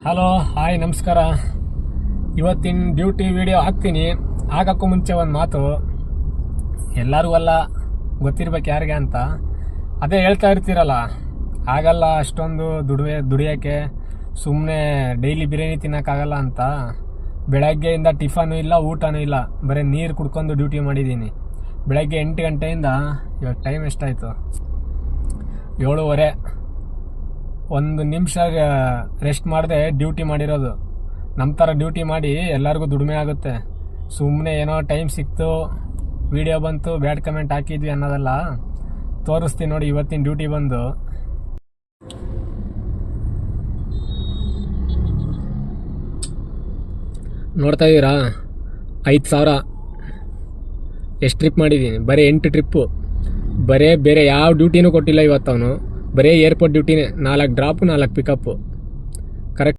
Hello hi ನಮಸ್ಕಾರ. ಇವತ್ತಿನ duty video ಹಾಕ್ತೀನಿ. ಹಾಕಕ್ಕೂ ಮುಂಚೆ ಒಂದು ಮಾತು, ಎಲ್ಲರಿಗೂ ಅಲ್ಲ ಗೊತ್ತಿರ್ಬೇಕು ಯಾರಿಗೆ ಅಂತ. ಅದೇ ಹೇಳ್ತಾ ಇರ್ತೀರಲ್ಲ, ಆಗಲ್ಲ ಅಷ್ಟೊಂದು ದುಡಿಯೋಕ್ಕೆ, ಸುಮ್ಮನೆ ಡೈಲಿ ಬಿರಿಯಾನಿ ತಿನ್ನೋಕ್ಕಾಗಲ್ಲ ಅಂತ. ಬೆಳಗ್ಗೆಯಿಂದ ಟಿಫನು ಇಲ್ಲ, ಊಟನೂ ಇಲ್ಲ, ಬರೀ ನೀರು ಕುಡ್ಕೊಂಡು ಡ್ಯೂಟಿ ಮಾಡಿದ್ದೀನಿ. ಬೆಳಗ್ಗೆ 8 ಗಂಟೆಯಿಂದ ಇವಾಗ ಟೈಮ್ ಎಷ್ಟಾಯಿತು? 7:15. 1 ನಿಮಿಷ ರೆಸ್ಟ್ ಮಾಡದೆ ಡ್ಯೂಟಿ ಮಾಡಿರೋದು. ನಮ್ಮ ಥರ ಡ್ಯೂಟಿ ಮಾಡಿ ಎಲ್ಲರಿಗೂ ದುಡಿಮೆ ಆಗುತ್ತೆ. ಸುಮ್ಮನೆ ಏನೋ ಟೈಮ್ ಸಿಕ್ತು, ವಿಡಿಯೋ ಬಂತು, ಬ್ಯಾಡ್ ಕಮೆಂಟ್ ಹಾಕಿದ್ವಿ ಅನ್ನೋದಲ್ಲ. ತೋರಿಸ್ತೀನಿ ನೋಡಿ ಇವತ್ತಿನ ಡ್ಯೂಟಿ ಬಂದು. ನೋಡ್ತಾ ಇದ್ದೀರಾ, 5,000 ಎಷ್ಟು ಟ್ರಿಪ್ ಮಾಡಿದ್ದೀನಿ? ಬರೀ 8 ಟ್ರಿಪ್ಪು. ಬೇರೆ ಯಾವ ಡ್ಯೂಟಿನೂ ಕೊಟ್ಟಿಲ್ಲ ಇವತ್ತು ಅವನು. ಬರೀ ಏರ್ಪೋರ್ಟ್ ಡ್ಯೂಟಿನೇ. 4 drop 4 pickup.